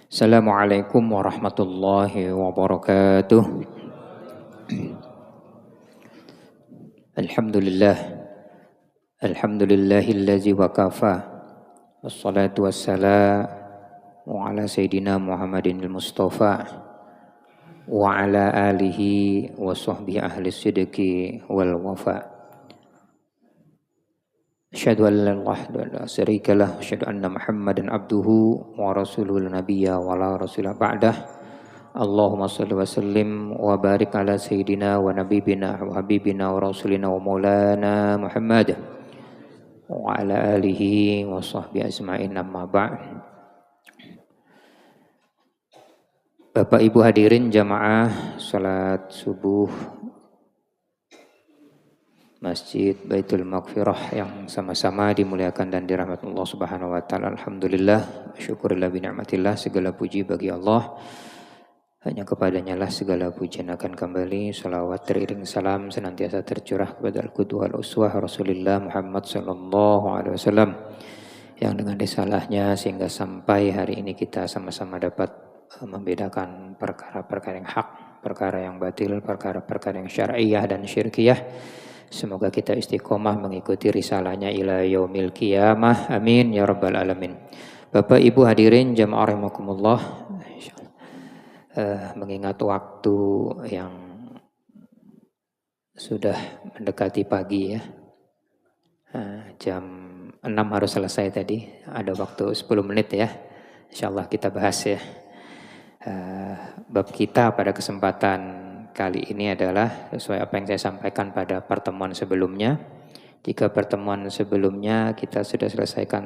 Assalamualaikum warahmatullahi wabarakatuh. Alhamdulillah. Alhamdulillahillazi wakafa. Wassalatu wassalamu ala Sayyidina Muhammadin al-Mustafa wa ala alihi wa sahbihi ahli sidqi wal wafa. Asyhadu an la ilaha illallah syarika lah, asyhadu anna Muhammadan abduhu wa rasuluhu nabiyya wa la rasula ba'dah. Allahumma shalli wa sallim wa barik ala sayyidina wa nabiyina wa habibina wa rasulina wa maulana Muhammad wa ala alihi wa sahbihi ajma'in, amma ba'd. Bapak Ibu hadirin jamaah salat subuh Masjid Baitul Maghfirah yang sama-sama dimuliakan dan dirahmati Allah Subhanahu wa taala. Alhamdulillah, syukurillah bi ni'matillah, segala puji bagi Allah. Hanya kepadanya lah segala pujian akan kembali. Salawat teriring salam senantiasa tercurah kepada al-qudwah al-uswah Rasulullah Muhammad sallallahu alaihi wasallam, yang dengan risalahnya sehingga sampai hari ini kita sama-sama dapat membedakan perkara-perkara yang hak, perkara yang batil, perkara-perkara yang syar'iyah dan syirkiyah. Semoga kita istiqomah mengikuti risalahnya ila yaumil qiyamah. Amin ya rabbal alamin. Bapak Ibu hadirin jamaah rahimakumullah, mengingat waktu yang sudah mendekati pagi ya, jam 6 harus selesai tadi, ada waktu 10 menit ya. InsyaAllah kita bahas ya. Bab kita pada kesempatan kali ini adalah sesuai apa yang saya sampaikan pada pertemuan sebelumnya. Jika pertemuan sebelumnya kita sudah selesaikan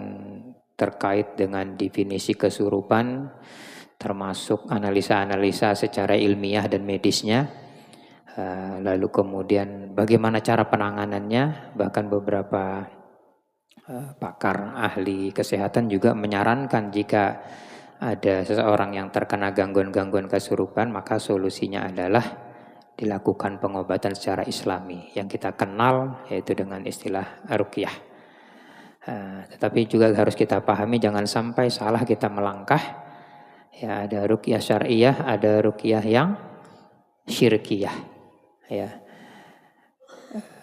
terkait dengan definisi kesurupan, termasuk analisa-analisa secara ilmiah dan medisnya. Lalu kemudian bagaimana cara penanganannya, bahkan beberapa pakar ahli kesehatan juga menyarankan jika ada seseorang yang terkena gangguan-gangguan kesurupan, maka solusinya adalah dilakukan pengobatan secara islami yang kita kenal yaitu dengan istilah ruqyah. Tetapi juga harus kita pahami jangan sampai salah kita melangkah. Ya, ada ruqyah syar'iyah, ada ruqyah yang syirkiyah. Ya.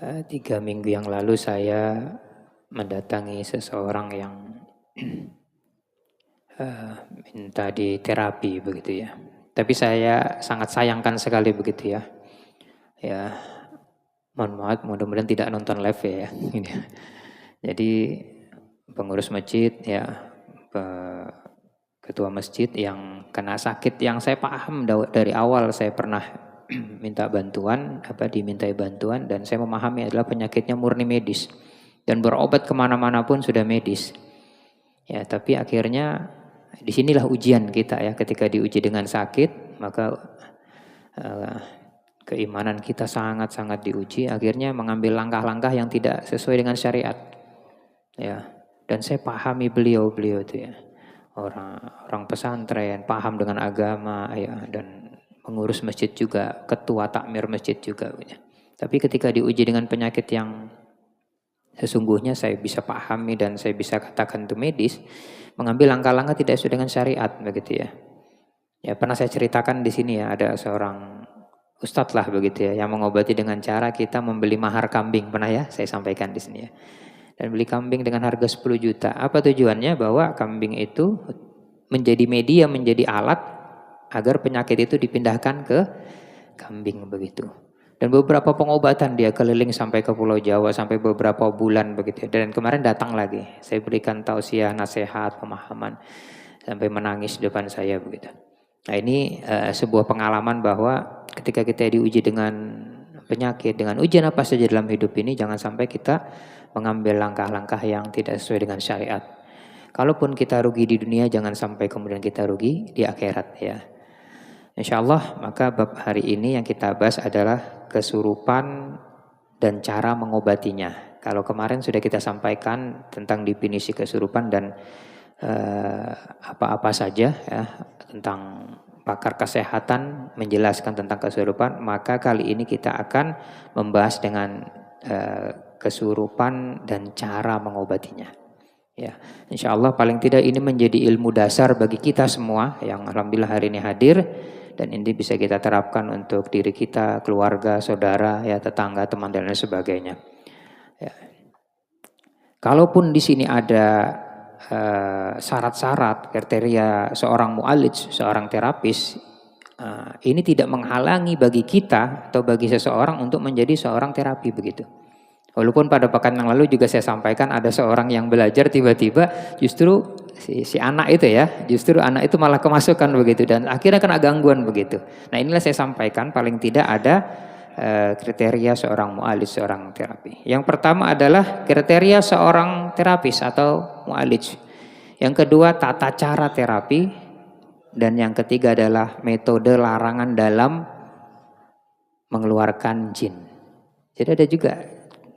3 minggu yang lalu saya mendatangi seseorang yang minta di terapi begitu ya. Tapi saya sangat sayangkan sekali begitu ya. Ya, mohon maaf, mudah-mudahan tidak nonton live ya. Jadi pengurus masjid ya, ketua masjid yang kena sakit yang saya paham dari awal saya pernah dimintai bantuan dan saya memahami adalah penyakitnya murni medis dan berobat kemana-mana pun sudah medis. Ya, tapi akhirnya disinilah ujian kita ya, ketika diuji dengan sakit maka keimanan kita sangat-sangat diuji, akhirnya mengambil langkah-langkah yang tidak sesuai dengan syariat. Ya, dan saya pahami beliau itu ya. Orang pesantren, paham dengan agama ya, dan mengurus masjid juga, ketua takmir masjid juga ya. Tapi ketika diuji dengan penyakit yang sesungguhnya saya bisa pahami dan saya bisa katakan itu medis, mengambil langkah-langkah tidak sesuai dengan syariat begitu ya. Ya, pernah saya ceritakan di sini ya, ada seorang ustadz lah begitu ya, yang mengobati dengan cara kita membeli mahar kambing, pernah ya saya sampaikan di sini ya. Dan beli kambing dengan harga 10 juta. Apa tujuannya? Bahwa kambing itu menjadi media, menjadi alat agar penyakit itu dipindahkan ke kambing begitu. Dan beberapa pengobatan dia keliling sampai ke Pulau Jawa sampai beberapa bulan begitu. Dan kemarin datang lagi, saya berikan tausiah, nasihat, pemahaman sampai menangis di depan saya begitu. Nah ini sebuah pengalaman bahwa ketika kita diuji dengan penyakit, dengan ujian apa saja dalam hidup ini, jangan sampai kita mengambil langkah-langkah yang tidak sesuai dengan syariat. Kalaupun kita rugi di dunia, jangan sampai kemudian kita rugi di akhirat ya. InsyaAllah maka bab hari ini yang kita bahas adalah kesurupan dan cara mengobatinya. Kalau kemarin sudah kita sampaikan tentang definisi kesurupan dan apa-apa saja ya, tentang pakar kesehatan menjelaskan tentang kesurupan, maka kali ini kita akan membahas dengan kesurupan dan cara mengobatinya. Ya, insya Allah paling tidak ini menjadi ilmu dasar bagi kita semua yang alhamdulillah hari ini hadir, dan ini bisa kita terapkan untuk diri kita, keluarga, saudara, ya tetangga, teman dan lain sebagainya. Ya. Kalaupun di sini ada syarat-syarat kriteria seorang mu'alij, seorang terapis, ini tidak menghalangi bagi kita atau bagi seseorang untuk menjadi seorang terapi begitu. Walaupun pada pekan yang lalu juga saya sampaikan ada seorang yang belajar tiba-tiba justru si anak itu ya, justru anak itu malah kemasukan begitu dan akhirnya kena gangguan begitu. Nah inilah saya sampaikan paling tidak ada kriteria seorang mu'alij, seorang terapi. Yang pertama adalah kriteria seorang terapis atau mu'alij. Yang kedua tata cara terapi. Dan yang ketiga adalah metode larangan dalam mengeluarkan jin. Jadi ada juga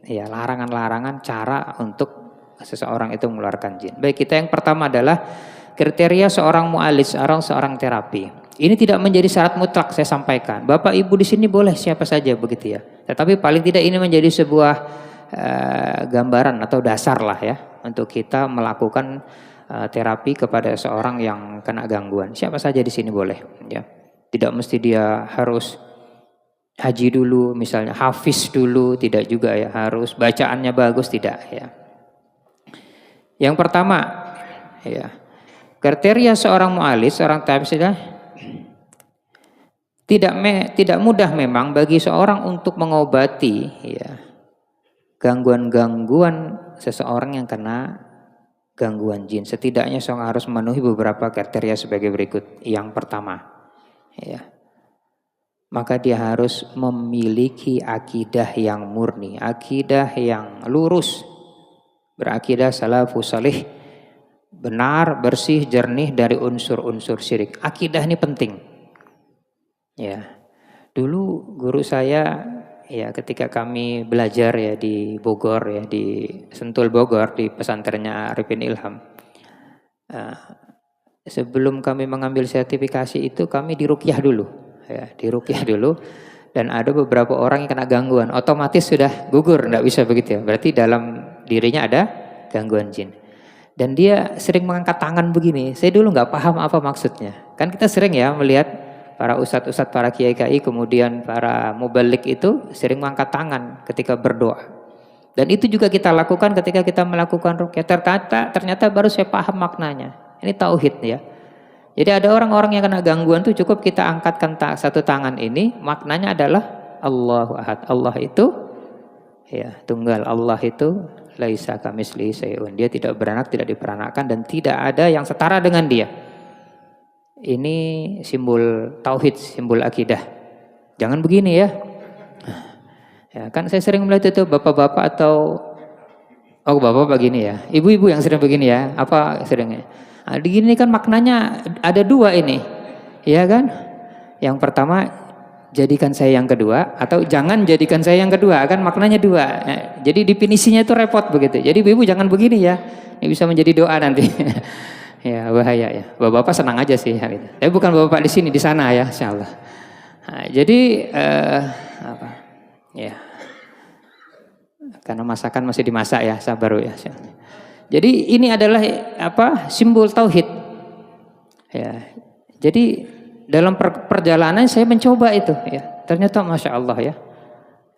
ya larangan-larangan cara untuk seseorang itu mengeluarkan jin. Baik, kita yang pertama adalah kriteria seorang mu'alij, seorang terapi. Ini tidak menjadi syarat mutlak saya sampaikan. Bapak Ibu di sini boleh siapa saja begitu ya. Tetapi paling tidak ini menjadi sebuah gambaran atau dasar lah ya untuk kita melakukan terapi kepada seorang yang kena gangguan. Siapa saja di sini boleh ya. Tidak mesti dia harus haji dulu, misalnya hafiz dulu, tidak juga ya harus bacaannya bagus, tidak ya. Yang pertama ya, kriteria seorang mu'alij, seorang terapis adalah tidak mudah memang bagi seorang untuk mengobati ya gangguan-gangguan seseorang yang kena gangguan jin. Setidaknya seorang harus memenuhi beberapa kriteria sebagai berikut. Yang pertama, ya, maka dia harus memiliki akidah yang murni, akidah yang lurus, berakidah salafus salih, benar, bersih, jernih dari unsur-unsur syirik. Akidah ini penting. Ya, dulu guru saya ya ketika kami belajar ya di Bogor ya di Sentul Bogor di pesantrennya Arifin Ilham. Sebelum kami mengambil sertifikasi itu kami diruqyah dulu ya, diruqyah dulu dan ada beberapa orang yang kena gangguan otomatis sudah gugur, enggak bisa begitu ya. Berarti dalam dirinya ada gangguan jin. Dan dia sering mengangkat tangan begini. Saya dulu nggak paham apa maksudnya. Kan kita sering ya melihat para ustadz-ustadz, para kiai-kiai, kemudian para mubalik itu sering mengangkat tangan ketika berdoa. Dan itu juga kita lakukan ketika kita melakukan ruqyah. Ternyata baru saya paham maknanya. Ini tauhid ya. Jadi ada orang-orang yang kena gangguan itu cukup kita angkatkan satu tangan ini, maknanya adalah Allahu Ahad. Allah itu ya tunggal. Allah itu laisa kamitslihi syai'un. Dia tidak beranak, tidak diperanakkan dan tidak ada yang setara dengan dia. Ini simbol tauhid, simbol akidah. Jangan begini ya. Ya kan saya sering melihat itu bapak-bapak atau bapak begini ya. Ibu-ibu yang sering begini ya. Apa seringnya? Nah, begini kan maknanya ada dua ini. Ya kan? Yang pertama jadikan saya yang kedua atau jangan jadikan saya yang kedua, kan maknanya dua. Nah, jadi definisinya itu repot begitu. Jadi ibu-ibu jangan begini ya. Ini bisa menjadi doa nanti. Ya bahaya ya. Bapak-bapak senang aja sih. Gitu. Tapi bukan bapak di sini, di sana ya, insyaallah. Nah, jadi apa? Ya. Karena masakan masih dimasak ya, sabar ya. Jadi ini adalah apa? Simbol tauhid. Ya. Jadi dalam perjalanan saya mencoba itu. Ya. Ternyata masya Allah ya.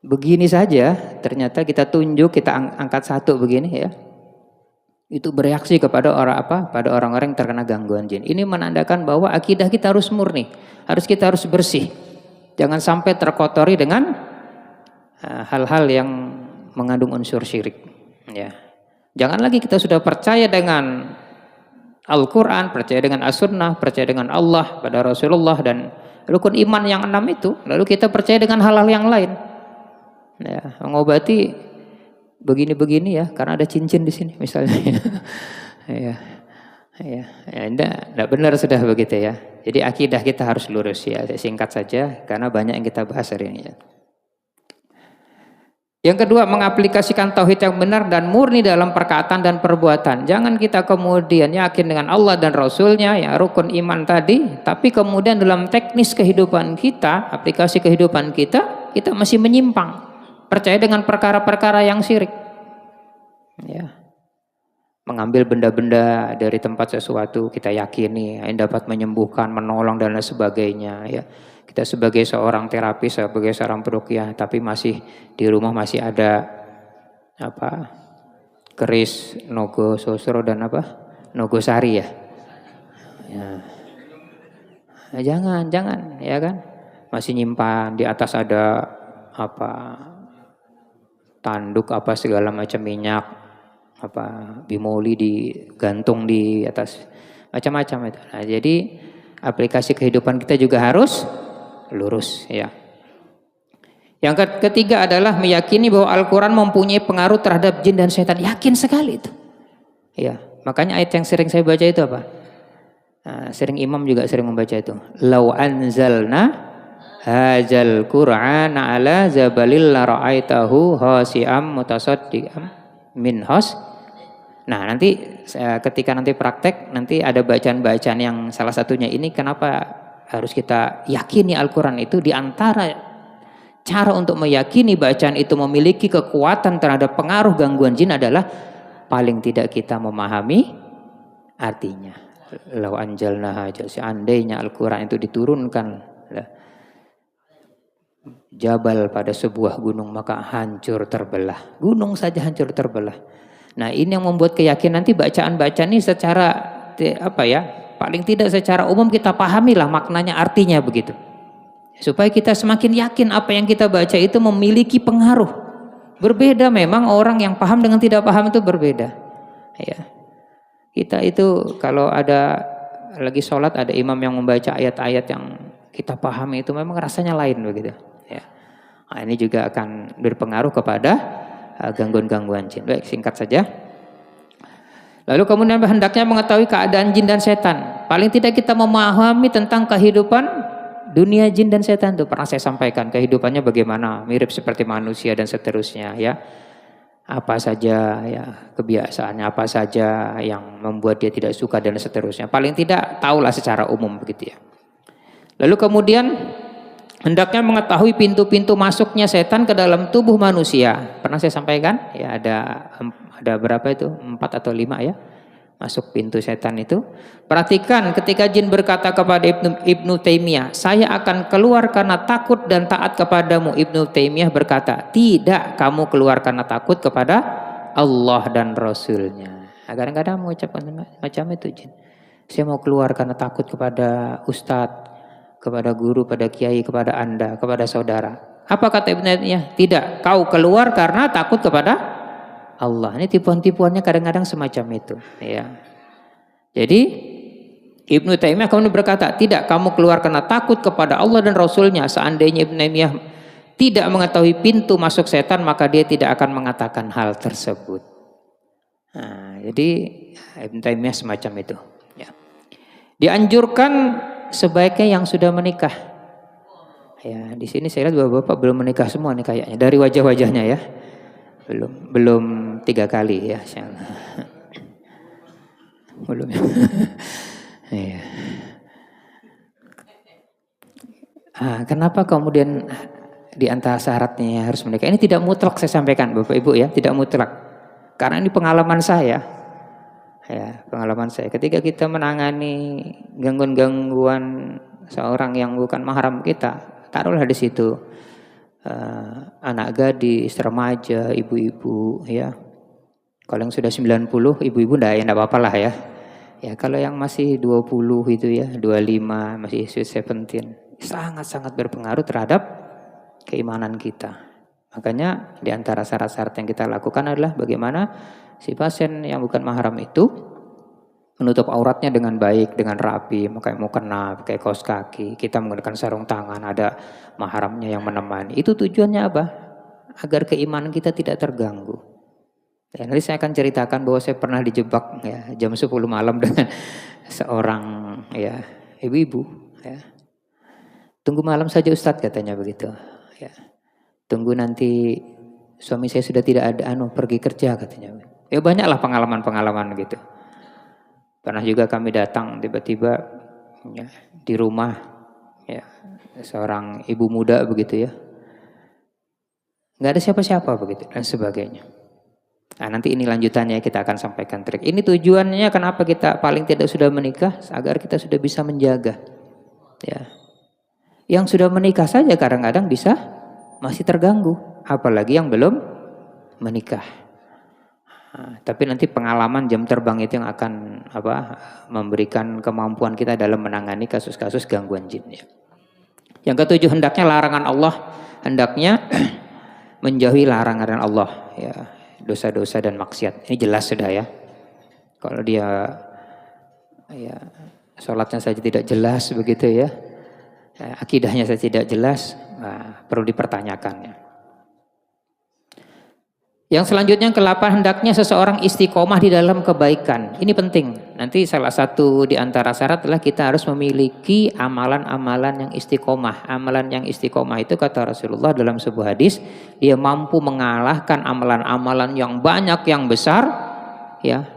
Begini saja. Ternyata kita tunjuk, kita angkat satu begini ya. Itu bereaksi kepada pada orang-orang yang terkena gangguan jin. Ini menandakan bahwa akidah kita harus murni, kita harus bersih. Jangan sampai terkotori dengan hal-hal yang mengandung unsur syirik. Ya. Jangan lagi kita sudah percaya dengan Al-Quran, percaya dengan As-Sunnah, percaya dengan Allah, pada Rasulullah dan rukun iman yang 6 itu, lalu kita percaya dengan hal-hal yang lain. Ya, mengobati begini-begini ya, karena ada cincin di sini misalnya. Ya, enggak benar sudah begitu ya. Jadi akidah kita harus lurus ya. Singkat saja, karena banyak yang kita bahas hari ini ya. Yang kedua, mengaplikasikan tauhid yang benar dan murni dalam perkataan dan perbuatan. Jangan kita kemudian yakin dengan Allah dan Rasulnya, ya rukun iman tadi, tapi kemudian dalam teknis kehidupan kita, aplikasi kehidupan kita masih menyimpang. Percaya dengan perkara-perkara yang syirik. Ya. mengambil benda-benda dari tempat sesuatu kita yakini yang dapat menyembuhkan, menolong dan lain sebagainya ya. Kita sebagai seorang terapis, sebagai seorang peruqyah, tapi masih di rumah masih ada apa? Keris, Nogo Sosro dan apa? Nogosari ya. Ya. Nah, jangan ya kan. Masih nyimpan di atas ada apa? Tanduk apa segala macam minyak apa bimoli digantung di atas macam-macam itu. Nah, jadi aplikasi kehidupan kita juga harus lurus ya. Yang ketiga adalah meyakini bahwa Al-Quran mempunyai pengaruh terhadap jin dan setan. Yakin sekali itu. Ya, makanya ayat yang sering saya baca itu apa? Nah, sering imam juga sering membaca itu. Lau anzalna hadzal Qur'ana ala zabalil la ra'aitahu khashi'am mutasaddiqam min khas. Nah, nanti ketika nanti praktek nanti ada bacaan-bacaan yang salah satunya ini kenapa harus kita yakini Al-Quran itu di antara cara untuk meyakini bacaan itu memiliki kekuatan terhadap pengaruh gangguan jin adalah paling tidak kita memahami artinya. Lau anjalna seandainya Al-Quran itu diturunkan jabal pada sebuah gunung maka hancur terbelah. Gunung saja hancur terbelah. Nah, ini yang membuat keyakinan nanti bacaan-bacaan ini secara apa ya? Paling tidak secara umum kita pahamilah maknanya artinya begitu. Supaya kita semakin yakin apa yang kita baca itu memiliki pengaruh. Berbeda memang orang yang paham dengan tidak paham itu berbeda. Ya. Kita itu kalau ada lagi sholat ada imam yang membaca ayat-ayat yang kita pahami itu memang rasanya lain begitu. Ya. Nah, ini juga akan berpengaruh kepada gangguan-gangguan jin. Baik, singkat saja. Lalu kemudian hendaknya mengetahui keadaan jin dan setan. Paling tidak kita memahami tentang kehidupan dunia jin dan setan itu pernah saya sampaikan kehidupannya bagaimana, mirip seperti manusia dan seterusnya ya. Apa saja ya kebiasaannya, apa saja yang membuat dia tidak suka dan seterusnya. Paling tidak tahulah secara umum begitu ya. Lalu kemudian hendaknya mengetahui pintu-pintu masuknya setan ke dalam tubuh manusia. Pernah saya sampaikan ya ada berapa itu? 4 atau 5 ya. Masuk pintu setan itu. Perhatikan ketika jin berkata kepada Ibnu Taimiyah, saya akan keluar karena takut dan taat kepadamu. Ibnu Taimiyah berkata, tidak, kamu keluar karena takut kepada Allah dan Rasulnya. Kadang-kadang mengucapkan macam itu jin. Saya mau keluar karena takut kepada ustadz, kepada guru, kepada kiai, kepada anda, kepada saudara. Apa kata Ibnu Taimiyah? Tidak, kau keluar karena takut kepada Allah. Ini tipuan-tipuannya kadang-kadang semacam itu ya. Jadi Ibnu Taimiyah kemudian berkata, tidak, kamu keluar karena takut kepada Allah dan Rasulnya. Seandainya Ibnu Taimiyah tidak mengetahui pintu masuk setan, maka dia tidak akan mengatakan hal tersebut. Nah, jadi Ibnu Taimiyah semacam itu ya. Dianjurkan sebaiknya yang sudah menikah ya. Di sini saya lihat bapak-bapak belum menikah semua nih kayaknya dari wajah-wajahnya ya. Belum 3 kali ya, belum. Iya. Kenapa kemudian di antara syaratnya harus menikah? Ini tidak mutlak saya sampaikan Bapak Ibu ya, tidak mutlak. Karena ini pengalaman saya. Ya, pengalaman saya. Ketika kita menangani gangguan-gangguan seorang yang bukan mahram kita, taruhlah di situ. Anak gadis, remaja, ibu-ibu ya. Kalau yang sudah 90 ibu-ibu enggak apa-apa lah ya. Ya kalau yang masih 20 itu ya, 25 masih sweet 17 sangat-sangat berpengaruh terhadap keimanan kita. Makanya di antara syarat-syarat yang kita lakukan adalah bagaimana si pasien yang bukan mahram itu menutup auratnya dengan baik, dengan rapi, pakai mukena, pakai kaos kaki, kita menggunakan sarung tangan, ada mahramnya yang menemani. Itu tujuannya apa? Agar keimanan kita tidak terganggu. Ya, nanti saya akan ceritakan bahwa saya pernah dijebak ya, jam 10 malam dengan seorang ya ibu-ibu. Ya. Tunggu malam saja Ustadz katanya begitu. Ya. Tunggu nanti suami saya sudah tidak ada pergi kerja katanya. Ya banyaklah pengalaman-pengalaman gitu. Pernah juga kami datang tiba-tiba ya, di rumah ya, seorang ibu muda begitu ya. Nggak ada siapa-siapa begitu dan sebagainya. Nah, nanti ini lanjutannya kita akan sampaikan trik. Ini tujuannya kenapa kita paling tidak sudah menikah, agar kita sudah bisa menjaga. Ya. Yang sudah menikah saja kadang-kadang bisa masih terganggu, apalagi yang belum menikah. Nah, tapi nanti pengalaman jam terbang itu yang akan memberikan kemampuan kita dalam menangani kasus-kasus gangguan jin. Ya. Yang ketujuh, hendaknya larangan Allah, hendaknya menjauhi larangan Allah. Ya. Dosa-dosa dan maksiat. Ini jelas sudah ya. Kalau dia sholatnya saja tidak jelas begitu ya, akidahnya saja tidak jelas, perlu dipertanyakan ya. Yang selanjutnya ke-8, hendaknya seseorang istiqomah di dalam kebaikan. Ini penting. Nanti salah satu di antara syarat adalah kita harus memiliki amalan-amalan yang istiqomah. Amalan yang istiqomah itu kata Rasulullah dalam sebuah hadis, dia mampu mengalahkan amalan-amalan yang banyak, yang besar, ya,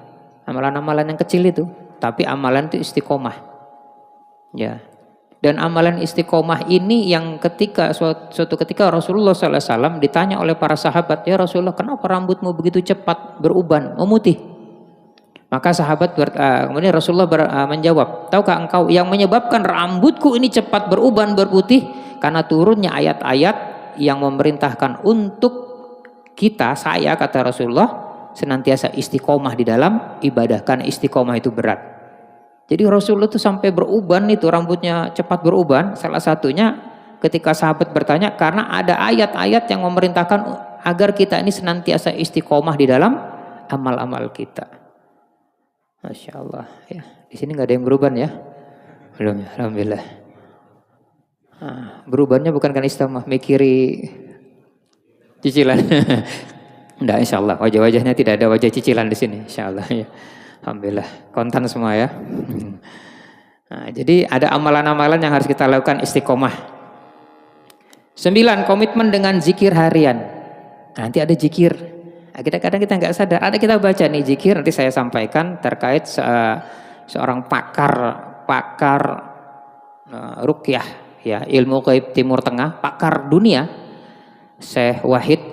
amalan-amalan yang kecil itu. Tapi amalan itu istiqomah. Ya. Dan amalan istiqomah ini yang suatu ketika Rasulullah SAW ditanya oleh para sahabat, ya Rasulullah, kenapa rambutmu begitu cepat beruban, memutih? Maka sahabat kemudian Rasulullah menjawab, tahukah engkau yang menyebabkan rambutku ini cepat beruban berputih? Karena turunnya ayat-ayat yang memerintahkan untuk kita, saya kata Rasulullah, senantiasa istiqomah di dalam ibadah, karena istiqomah itu berat. Jadi Rasulullah itu sampai beruban itu, rambutnya cepat beruban, salah satunya ketika sahabat bertanya karena ada ayat-ayat yang memerintahkan agar kita ini senantiasa istiqomah di dalam amal-amal kita. Masya Allah ya. Di sini nggak ada yang beruban ya? Belum ya, alhamdulillah. Berubannya bukan karena istiqomah, mikiri cicilan. Enggak, insya Allah wajah-wajahnya tidak ada wajah cicilan di sini, insya Allah ya. Alhamdulillah, kontan semua ya. Nah, jadi ada amalan-amalan yang harus kita lakukan istiqomah. 9, komitmen dengan zikir harian. Nanti ada zikir. Kadang-kadang kita nggak sadar. Ada kita baca nih zikir, nanti saya sampaikan terkait seorang pakar ruqyah, ya, ilmu gaib Timur Tengah, pakar dunia, Syekh Wahid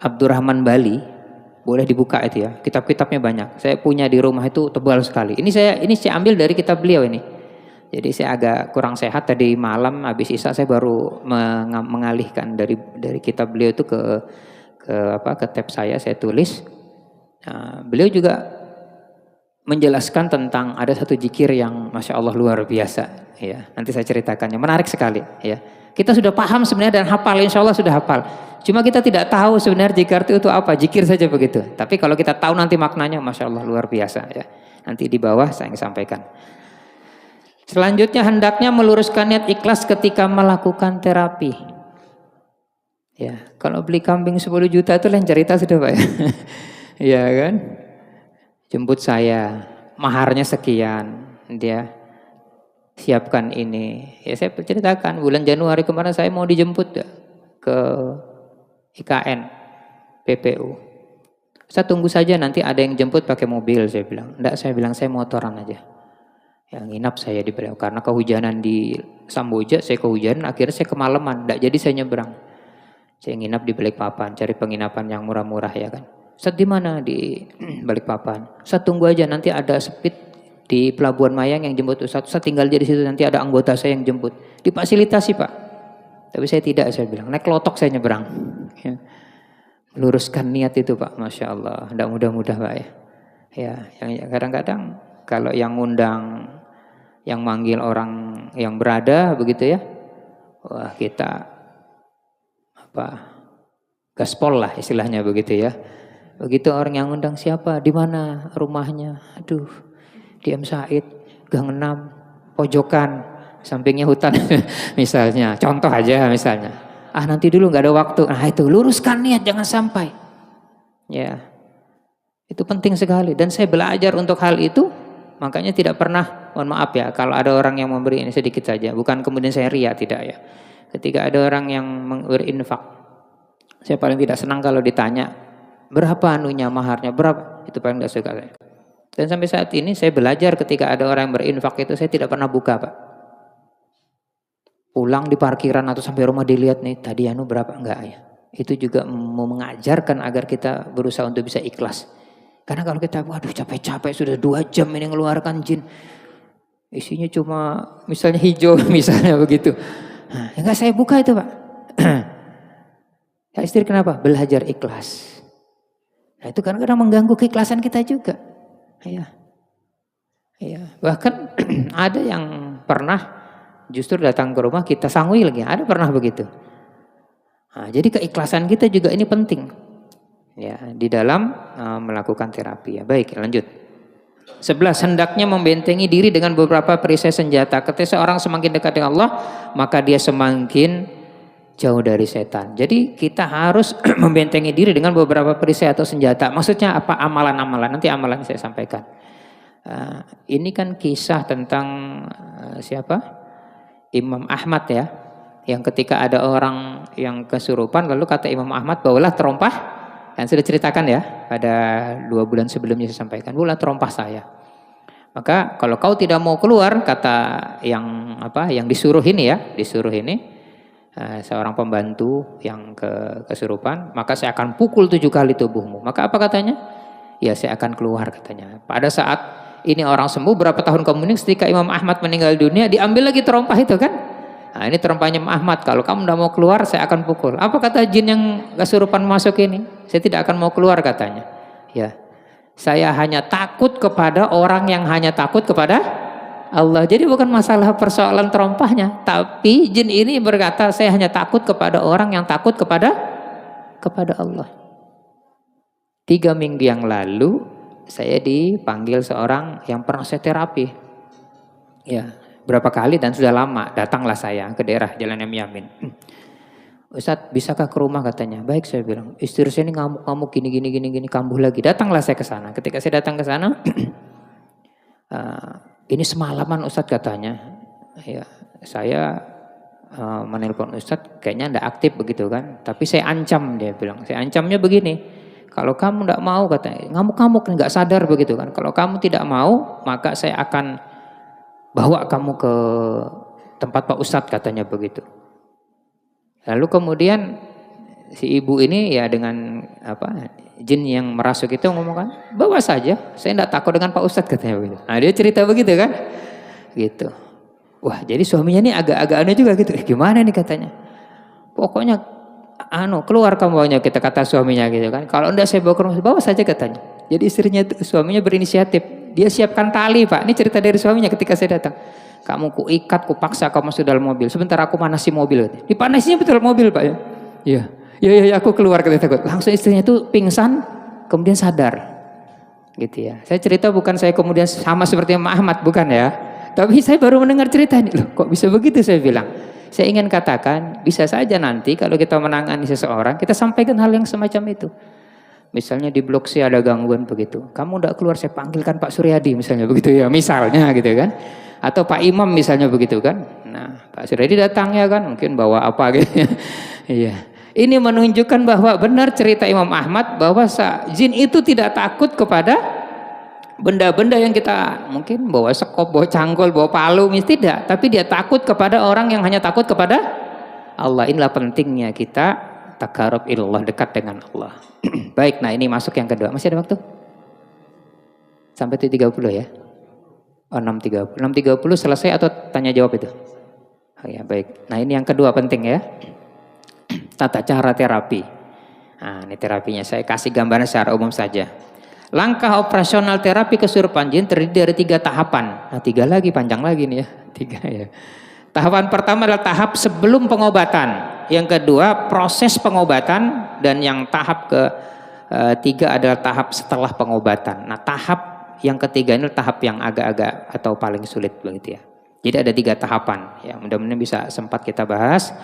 Abdurrahman Bali. Boleh dibuka itu ya, kitab-kitabnya banyak. Saya punya di rumah itu tebal sekali. Ini saya ambil dari kitab beliau ini. Jadi saya agak kurang sehat tadi malam habis isya saya baru mengalihkan dari kitab beliau itu ke tab saya tulis. Nah, beliau juga menjelaskan tentang ada satu zikir yang Masya Allah luar biasa. Ya, nanti saya ceritakannya, menarik sekali. Ya, kita sudah paham sebenarnya dan hafal, insya Allah sudah hafal. Cuma kita tidak tahu sebenarnya zikir itu apa, zikir saja begitu. Tapi kalau kita tahu nanti maknanya, Masya Allah luar biasa ya. Nanti di bawah saya sampaikan. Selanjutnya hendaknya meluruskan niat ikhlas ketika melakukan terapi. Ya, kalau beli kambing 10 juta itu lain cerita sudah Pak ya. Iya kan? Jemput saya, maharnya sekian, dia siapkan ini. Ya saya ceritakan bulan Januari kemarin saya mau dijemput ke IKN, PPU. Saya tunggu saja nanti ada yang jemput pakai mobil, saya bilang. Enggak, saya bilang saya motoran aja. Yang nginap saya di beliau karena kehujanan di Samboja, saya kehujanan, akhirnya saya kemalaman. Enggak jadi saya nyebrang. Saya nginap di Balikpapan, cari penginapan yang murah-murah ya kan. Ustaz di mana? Di Balikpapan. Ustaz tunggu aja nanti ada speed di Pelabuhan Mayang yang jemput Ustaz. Ustaz tinggal aja di situ, nanti ada anggota saya yang jemput. Difasilitasi Pak. Tapi saya tidak, saya bilang, naik lotok saya nyebrang. Ya. Luruskan niat itu Pak, Masya Allah. Tidak mudah-mudah Pak ya. Ya, yang kadang-kadang kalau yang ngundang, yang manggil orang yang berada begitu ya, wah kita gaspol lah istilahnya begitu ya. Begitu orang yang ngundang siapa, di mana rumahnya, aduh, di M Said, Gang 6, pojokan. Sampingnya hutan misalnya, contoh aja misalnya. Nanti dulu nggak ada waktu. Nah itu luruskan niat jangan sampai. Ya, itu penting sekali. Dan saya belajar untuk hal itu, makanya tidak pernah, mohon maaf ya, kalau ada orang yang memberi ini sedikit saja. Bukan kemudian saya ria, tidak ya. Ketika ada orang yang berinfak, saya paling tidak senang kalau ditanya berapa anunya maharnya, berapa. Itu paling tidak suka saya. Dan sampai saat ini saya belajar ketika ada orang yang berinfak itu saya tidak pernah buka Pak. Pulang di parkiran atau sampai rumah dilihat nih tadi anu berapa, enggak ya. Itu juga mengajarkan agar kita berusaha untuk bisa ikhlas. Karena kalau kita, waduh capek-capek sudah 2 jam ini ngeluarkan jin. Isinya cuma misalnya hijau misalnya begitu. Nah, enggak saya buka itu Pak. Ya istri kenapa? Belajar ikhlas. Nah itu kadang-kadang mengganggu keikhlasan kita juga. Iya. Iya. Bahkan ada yang pernah justru datang ke rumah kita sangui lagi. Ada pernah begitu. Nah, jadi keikhlasan kita juga ini penting. Ya, di dalam melakukan terapi ya. Baik, lanjut. 11. Hendaknya membentengi diri dengan beberapa perisai senjata. Ketika seorang semakin dekat dengan Allah, maka dia semakin jauh dari setan. Jadi kita harus membentengi diri dengan beberapa perisai atau senjata. Maksudnya apa? Amalan-amalan. Nanti amalan saya sampaikan. Ini kan kisah tentang siapa? Imam Ahmad ya. Yang ketika ada orang yang kesurupan, lalu kata Imam Ahmad, bawalah terompah. Yang sudah ceritakan ya, pada 2 bulan sebelumnya saya sampaikan, bawalah terompah saya. Maka kalau kau tidak mau keluar, kata yang disuruh ini ya, seorang pembantu yang kesurupan, maka saya akan pukul 7 kali tubuhmu. Maka apa katanya? Ya saya akan keluar katanya. Pada saat ini orang sembuh, berapa tahun kemudian ketika Imam Ahmad meninggal dunia, diambil lagi terompah itu kan. Nah ini terompahnya Imam Ahmad, kalau kamu tidak mau keluar saya akan pukul. Apa kata jin yang kesurupan masuk ini? Saya tidak akan mau keluar katanya. Ya, saya hanya takut kepada orang yang hanya takut kepada Allah. Jadi bukan masalah persoalan terompahnya, tapi jin ini berkata saya hanya takut kepada orang yang takut kepada Allah. 3 minggu yang lalu saya dipanggil seorang yang pernah saya terapi. Ya, berapa kali dan sudah lama. Datanglah saya ke daerah Jalan M Yamin. Ustadz, bisakah ke rumah katanya? Baik, saya bilang. Istri saya ini ngamuk gini kambuh lagi. Datanglah saya ke sana. Ketika saya datang ke sana, ini semalaman Ustadz katanya. Ya, saya menelpon Ustadz kayaknya tidak aktif begitu kan. Tapi saya ancam, dia bilang. Saya ancamnya begini. Kalau kamu tidak mau katanya, ngamuk-ngamuk nggak sadar begitu kan. Kalau kamu tidak mau, maka saya akan bawa kamu ke tempat Pak Ustadz katanya begitu. Lalu kemudian si ibu ini ya dengan jin yang merasuk itu ngomong kan, bawa saja, saya tidak takut dengan Pak Ustadz katanya begitu. Nah dia cerita begitu kan, gitu. Wah jadi suaminya ini agak-agak aneh juga gitu. Gimana nih katanya? Pokoknya keluar kamu bawanya, kita kata suaminya gitu kan. Kalau enggak saya bawa ke rumah, bawa saja katanya. Jadi suaminya berinisiatif. Dia siapkan tali Pak. Ini cerita dari suaminya ketika saya datang. Kamu kuikat, kupaksa kamu masuk dalam mobil. Sebentar aku manasi mobil. Dipanasinya betul mobil Pak ya. Iya aku keluar ketika takut. Langsung istrinya itu pingsan, kemudian sadar. Gitu ya. Saya cerita bukan saya kemudian sama seperti Ahmad, bukan ya. Tapi saya baru mendengar cerita ini. Loh kok bisa begitu saya bilang. Saya ingin katakan, bisa saja nanti kalau kita menangani seseorang, kita sampaikan hal yang semacam itu. Misalnya di blok C ada gangguan begitu. Kamu udah keluar, saya panggilkan Pak Suryadi misalnya begitu ya. Misalnya gitu kan. Atau Pak Imam misalnya begitu kan. Nah Pak Suryadi datang ya kan. Mungkin bawa apa gitu. Iya. Ini menunjukkan bahwa benar cerita Imam Ahmad bahwa jin itu tidak takut kepada benda-benda yang kita mungkin bawa sekop, bawa cangkul, bawa palu, tidak. Tapi dia takut kepada orang yang hanya takut kepada Allah. Inilah pentingnya kita takarub ilallah, dekat dengan Allah. Baik, nah ini masuk yang kedua. Masih ada waktu? Sampai 30 ya? Oh 6.30. 6.30 selesai atau tanya jawab itu? Oh ya baik. Nah ini yang kedua penting ya. Tata cara terapi. Nah ini terapinya. Saya kasih gambaran secara umum saja. Langkah operasional terapi kesurupan jin terdiri dari 3 tahapan. Nah 3 lagi, panjang lagi nih ya. 3 ya. Tahapan pertama adalah tahap sebelum pengobatan. Yang kedua proses pengobatan. Dan yang tahap ketiga adalah tahap setelah pengobatan. Nah tahap yang ketiga ini tahap yang agak-agak atau paling sulit begitu ya. Jadi ada 3 tahapan. Ya mudah-mudahan bisa sempat kita bahas.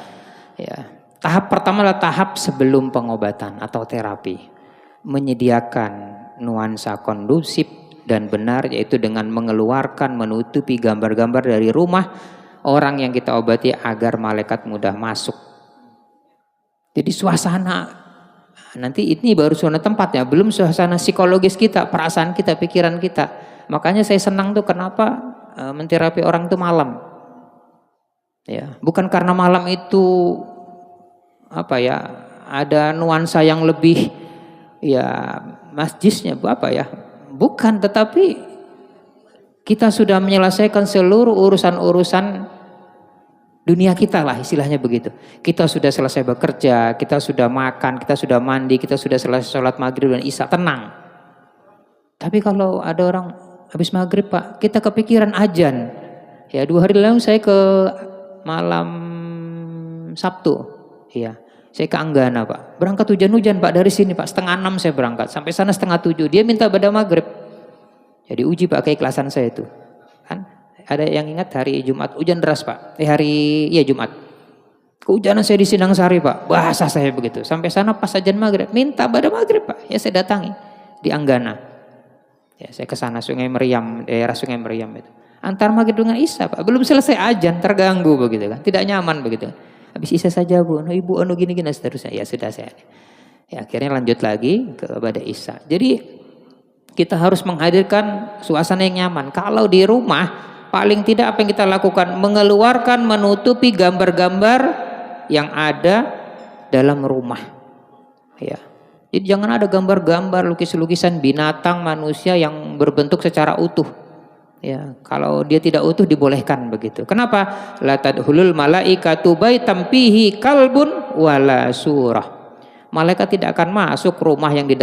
Ya. Tahap pertama adalah tahap sebelum pengobatan atau terapi. Menyediakan nuansa kondusif dan benar, yaitu dengan mengeluarkan, menutupi gambar-gambar dari rumah orang yang kita obati agar malaikat mudah masuk. Jadi suasana, nanti ini baru suasana tempatnya, belum suasana psikologis kita, perasaan kita, pikiran kita. Makanya saya senang tuh kenapa menterapi orang itu malam. Ya, bukan karena malam itu ada nuansa yang lebih ya masjidnya apa ya? Bukan, tetapi kita sudah menyelesaikan seluruh urusan-urusan dunia kita lah, istilahnya begitu. Kita sudah selesai bekerja, kita sudah makan, kita sudah mandi, kita sudah selesai sholat maghrib dan isya, tenang. Tapi kalau ada orang habis maghrib Pak, kita kepikiran azan. Ya 2 hari lalu saya ke malam Sabtu, ya saya ke Anggana Pak. Berangkat hujan-hujan Pak dari sini Pak, 5:30 saya berangkat. Sampai sana 6:30, dia minta pada maghrib. Jadi uji Pak keikhlasan saya itu. Kan ada yang ingat hari Jumat hujan deras Pak. Jumat. Kehujanan saya di Sindang-Sari Pak. Bahasa saya begitu. Sampai sana pas azan maghrib, minta pada maghrib Pak. Ya saya datangi di Anggana. Ya saya ke sana Sungai Meriam, daerah Sungai Meriam itu. Antar maghrib dengan isya Pak. Belum selesai azan, terganggu begitu kan. Tidak nyaman begitu. Habis isya saja Bu. Ibu gini-gini seterusnya. Ya sudah saya. Ya akhirnya lanjut lagi kepada isya. Jadi kita harus menghadirkan suasana yang nyaman. Kalau di rumah paling tidak apa yang kita lakukan? Mengeluarkan, menutupi gambar-gambar yang ada dalam rumah. Ya. Jadi jangan ada gambar-gambar, lukis-lukisan binatang, manusia yang berbentuk secara utuh. Ya, kalau dia tidak utuh dibolehkan begitu. Kenapa? La tadkhulul malaikatu baitam fihi kalbun wala surah. Malaikat tidak akan masuk rumah yang di